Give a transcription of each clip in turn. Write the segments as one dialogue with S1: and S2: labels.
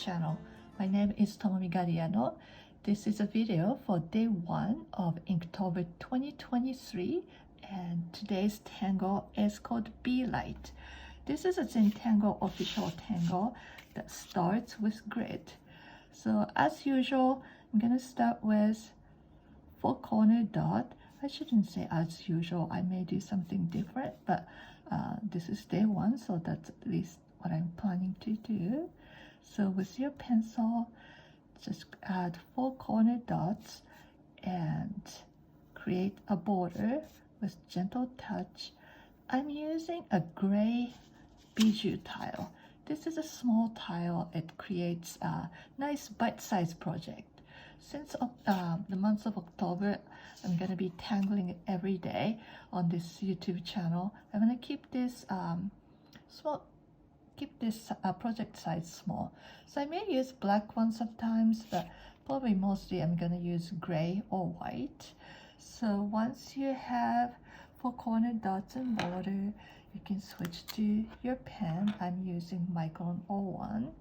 S1: channel. My name is Tomomi Gariano. This is a video for day 1 of Inktober 2023, and today's tangle is called Beelight. This is a Zentangle official tangle that starts with grid. So as usual, I'm gonna start with 4-corner dot. I shouldn't say as usual, I may do something different, but this is day 1, so that's at least what I'm planning to do. So with your pencil, just add 4-corner dots and create a border with gentle touch. I'm using a gray bijou tile. This is a small tile. It creates a nice bite-sized project. Since the month of October, I'm going to be tangling every day on this YouTube channel. I'm going to keep this project size small. So I may use black one sometimes, but probably mostly I'm going to use gray or white. So once you have 4-corner dots and border, you can switch to your pen. I'm using Micron 01,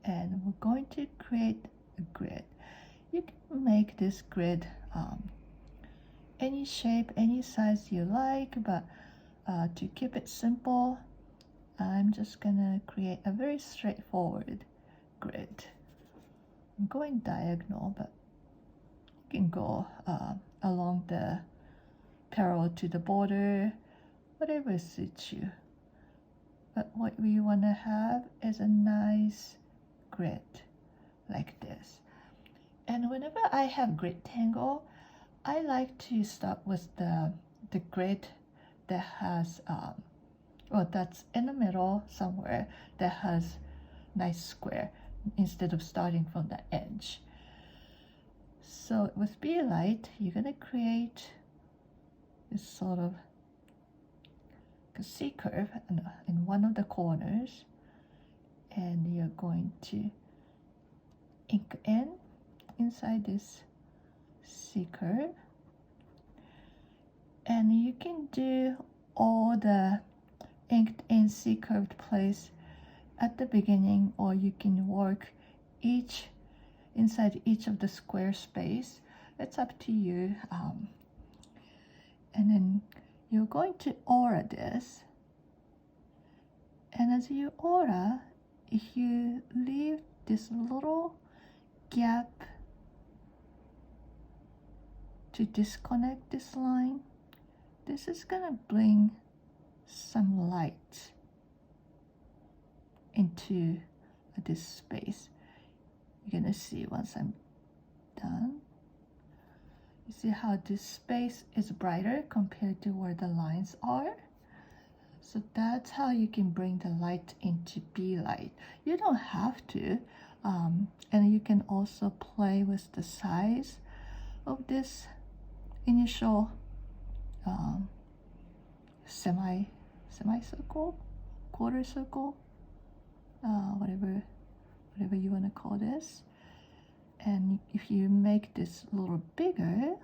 S1: and we're going to create a grid. You can make this grid any shape, any size you like, but to keep it simple, I'm just gonna create a very straightforward grid. I'm going diagonal, but you can go along the parallel to the border, whatever suits you. But what we want to have is a nice grid like this. And whenever I have grid tangle, I like to start with the grid that has that's in the middle somewhere, that has nice square, instead of starting from the edge. So with Beelight, you're gonna create this sort of a C curve in one of the corners, and you're going to ink inside this C curve, and you can do all the inked in C curved place at the beginning, or you can work inside each of the square space. It's up to you. And then you're going to aura this, and as you aura, if you leave this little gap to disconnect this line, this is gonna bring some light into this space. You're gonna see once I'm done. You see how this space is brighter compared to where the lines are? So that's how you can bring the light into Beelight. You don't have to, and you can also play with the size of this initial semicircle, quarter circle, whatever you want to call this. And if you make this a little bigger,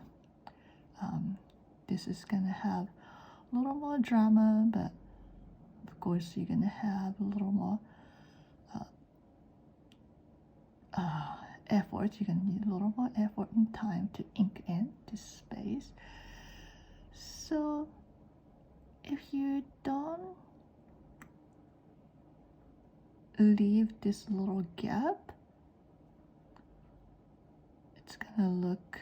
S1: this is gonna have a little more drama, but of course you're gonna have a little more effort. You're gonna need a little more effort and time to ink in this space. So if you don't leave this little gap, it's gonna look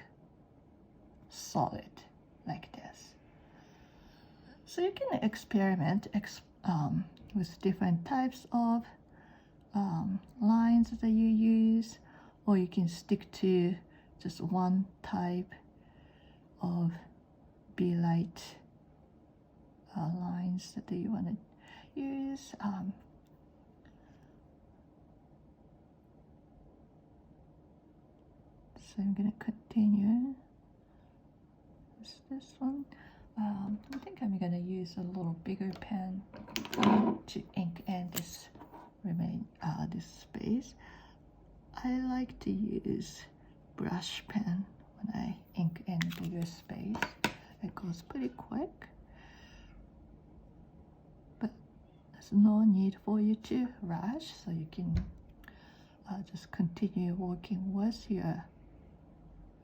S1: solid like this. So you can experiment with different types of lines that you use, or you can stick to just one type of Beelight lines that you want to use. So I'm going to continue this one. I think I'm going to use a little bigger pen to ink in this this space. I like to use brush pen when I ink in bigger space. It goes pretty quick, but there's no need for you to rush, so you can just continue working with your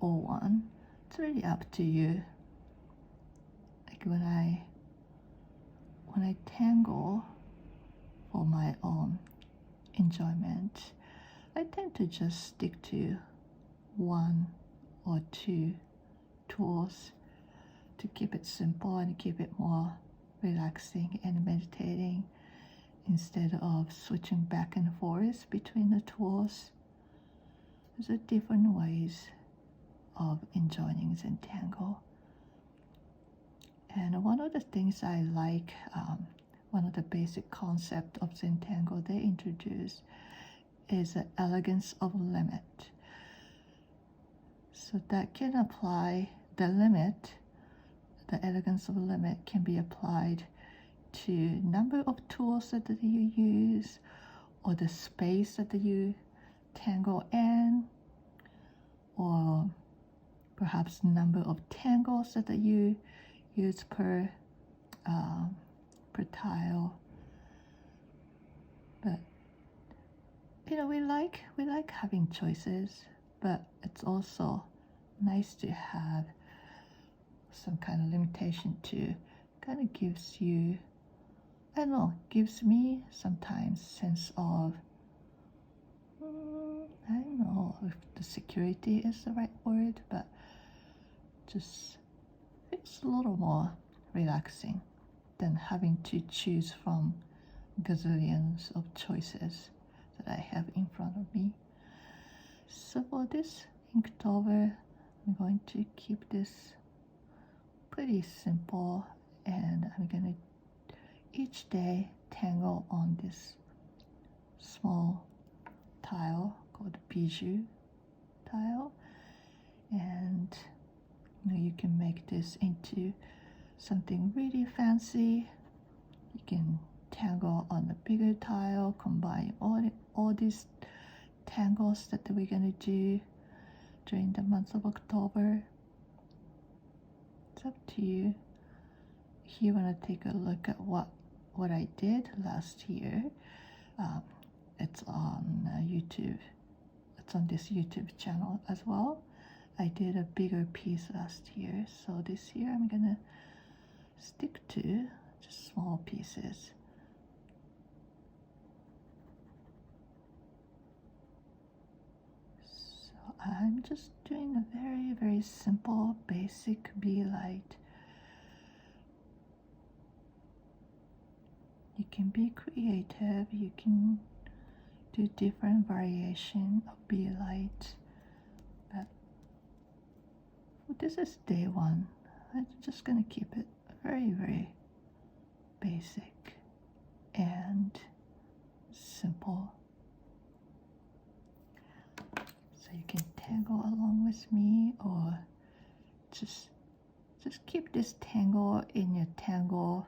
S1: O1. It's really up to you. Like when I tangle for my own enjoyment, I tend to just stick to one or two tools to keep it simple and keep it more relaxing and meditating, instead of switching back and forth between the tools. There's different ways of enjoying Zentangle. And one of the things I like, one of the basic concepts of Zentangle they introduce is the elegance of limit. So that can apply the limit, the elegance of limit can be applied to number of tools that you use, or the space that you tangle in, or perhaps number of tangles that you use per tile. But we like having choices, but it's also nice to have some kind of limitation too. Kind of gives you, I don't know, gives me sometimes sense of, I don't know if the security is the right word, but just it's a little more relaxing than having to choose from gazillions of choices that I have in front of me. So for this Inktober, I'm going to keep this pretty simple, and I'm going to each day tangle on this small tile called bijou tile, and you can make this into something really fancy. You can tangle on the bigger tile, combine all these tangles that we're going to do during the month of October. It's up to you. If you want to take a look at what I did last year, it's on YouTube. It's on this YouTube channel as well. I did a bigger piece last year, so this year I'm gonna stick to just small pieces. So I'm just doing a very, very simple, basic Beelight. You can be creative, you can do different variation of Beelight, but this is day one. I'm just gonna keep it very, very basic and simple. So you can tangle along with me, or just keep this tangle in your tangle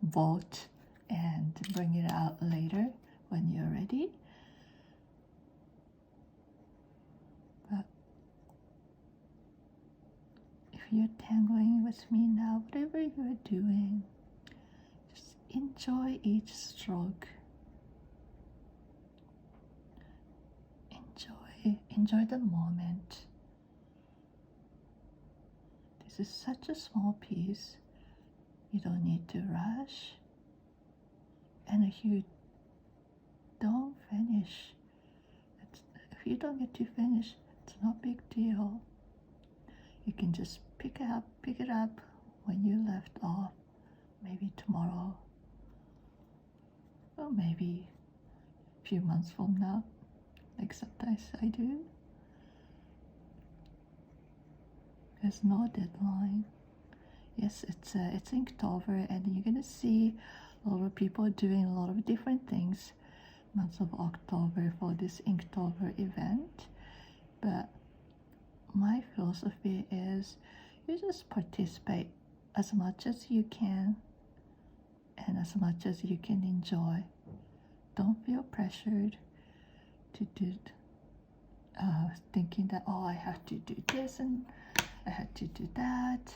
S1: vault and bring it out later when you're ready. But if you're tangling with me now, whatever you're doing, just enjoy each stroke. Enjoy the moment. This is such a small piece. You don't need to rush. And if you don't finish, if you don't get to finish, it's no big deal. You can just pick it up when you left off, maybe tomorrow, or maybe a few months from now, like sometimes I do. There's no deadline. Yes, it's Inktober, and you're gonna see a lot of people doing a lot of different things month of October for this Inktober event. But my philosophy is you just participate as much as you can and as much as you can enjoy. Don't feel pressured to do thinking that, oh, I have to do this and I had to do that.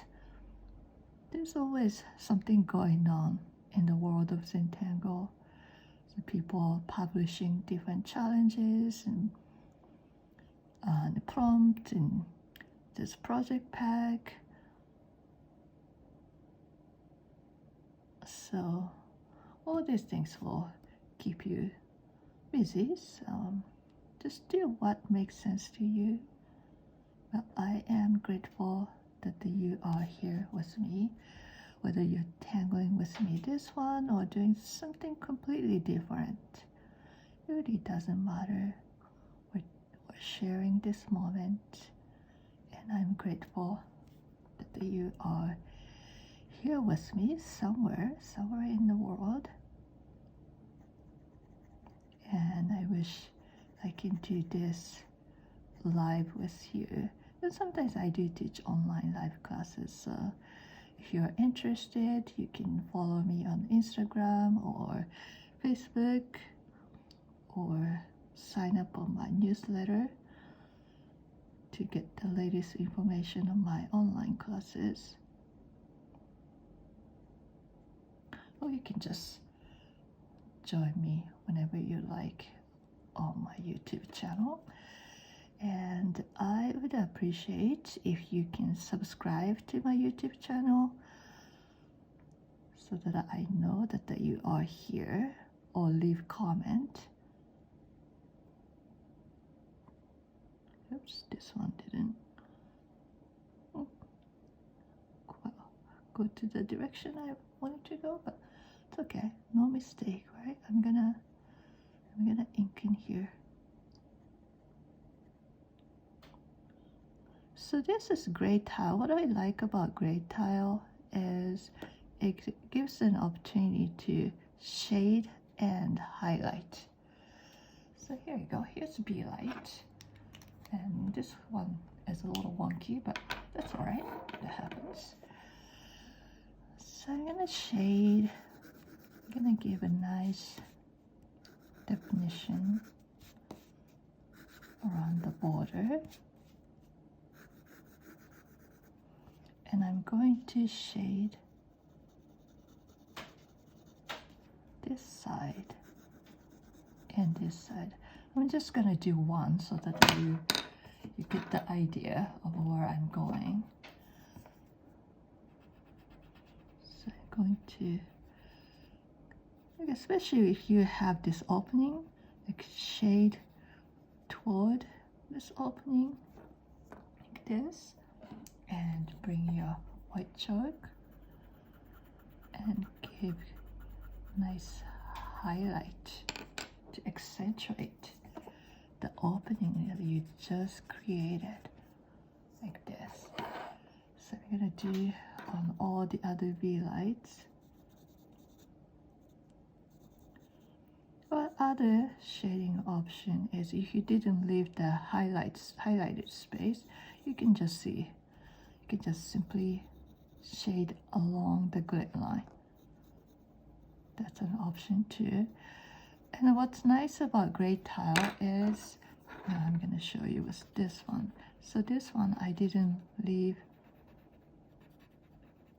S1: There's always something going on in the world of Zentangle. the people publishing different challenges and the prompt and this project pack. So all these things will keep you busy. So just do what makes sense to you. But I am grateful that you are here with me, whether you're tangling with me this one or doing something completely different. It really doesn't matter. We're sharing this moment, and I'm grateful that you are here with me somewhere in the world. And I wish I can do this live with you. And sometimes I do teach online live classes, so if you're interested, you can follow me on Instagram or Facebook, or sign up on my newsletter to get the latest information on my online classes. Or you can just join me whenever you like on my YouTube channel. And I would appreciate if you can subscribe to my YouTube channel so that I know that you are here, or leave comment. Oops, this one didn't go to the direction I wanted to go, but it's okay, no mistake, right? I'm gonna ink in here. So this is gray tile. What I like about gray tile is it gives an opportunity to shade and highlight. So here you go, here's Beelight. And this one is a little wonky, but that's all right, that happens. So I'm gonna shade, I'm gonna give a nice definition around the border. And I'm going to shade this side and this side. I'm just going to do one so that you get the idea of where I'm going. So I'm going to, especially if you have this opening, like shade toward this opening like this. And bring your white chalk and give nice highlight to accentuate the opening that you just created, like this. So we're gonna do on all the other Beelights. What other shading option is, if you didn't leave the highlighted space, you can just see. You can just simply shade along the grid line. That's an option too. And what's nice about gray tile is, now I'm going to show you with this one. So this one I didn't leave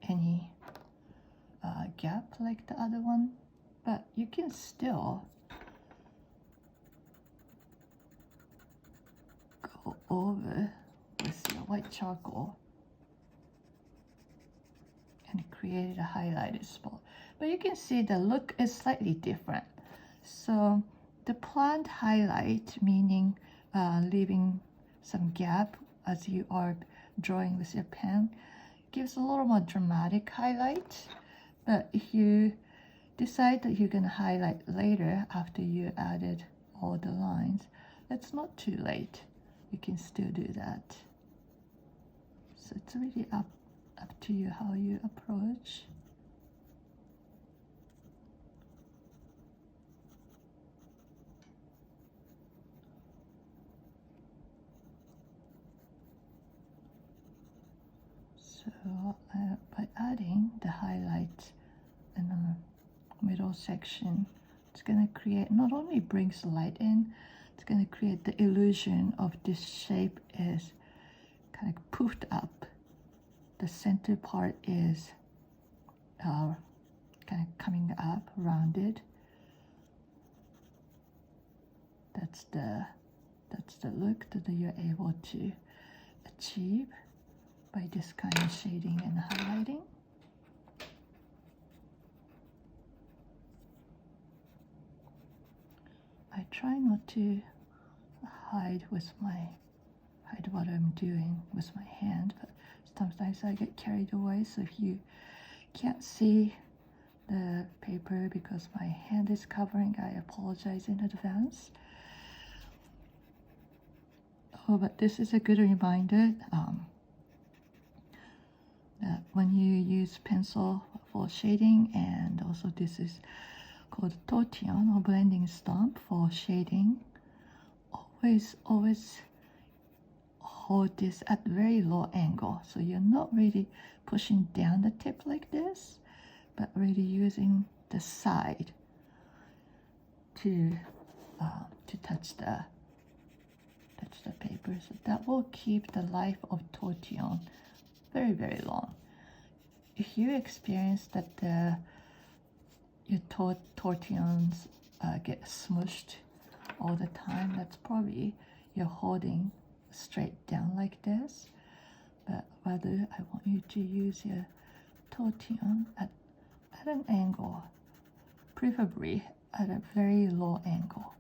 S1: any gap like the other one, but you can still go over with your white charcoal and created a highlighted spot. But you can see the look is slightly different. So the plant highlight, meaning leaving some gap as you are drawing with your pen, gives a little more dramatic highlight. But if you decide that you're going to highlight later after you added all the lines, that's not too late. You can still do that. So it's really up to you how you approach. So by adding the highlight in the middle section, it's going to create, not only brings light in, it's going to create the illusion of this shape is kind of poofed up. The center part is kind of coming up, rounded. that's the look that you're able to achieve by this kind of shading and highlighting. I try not to hide what I'm doing with my hand, but sometimes I get carried away. So if you can't see the paper because my hand is covering, I apologize in advance. Oh, but this is a good reminder that when you use pencil for shading, and also this is called tortillon or blending stamp for shading, always hold this at very low angle, so you're not really pushing down the tip like this, but really using the side to touch the paper. So that will keep the life of tortillon very, very long. If you experience that your tortillons get smushed all the time, that's probably you're holding straight down like this. But rather, I want you to use your tortillon at an angle, preferably at a very low angle,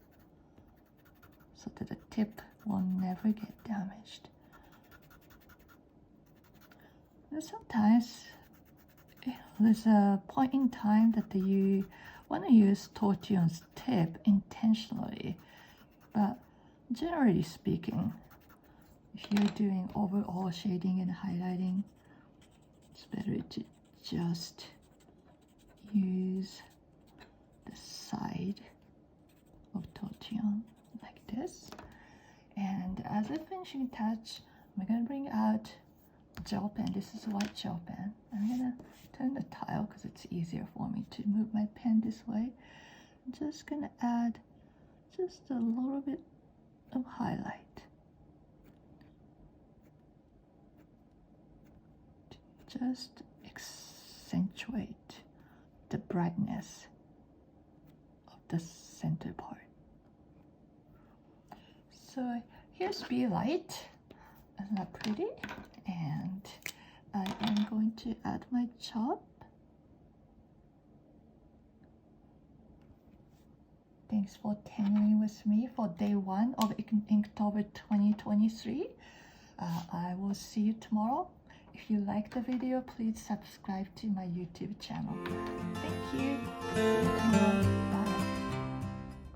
S1: so that the tip will never get damaged. And sometimes there's a point in time that you want to use tortillon's tip intentionally, but generally speaking, if you're doing overall shading and highlighting, it's better to just use the side of tortillon like this. And as a finishing touch, I'm going to bring out gel pen. This is a white gel pen. I'm going to turn the tile because it's easier for me to move my pen this way. I'm just going to add just a little bit of highlight to just accentuate the brightness of the center part. So here's Beelight. Isn't that pretty? And I am going to add my chalk. Thanks for tangling with me for day 1 of Inktober 2023. I will see you tomorrow. If you like the video, please subscribe to my YouTube channel. Thank you. See you tomorrow. Bye.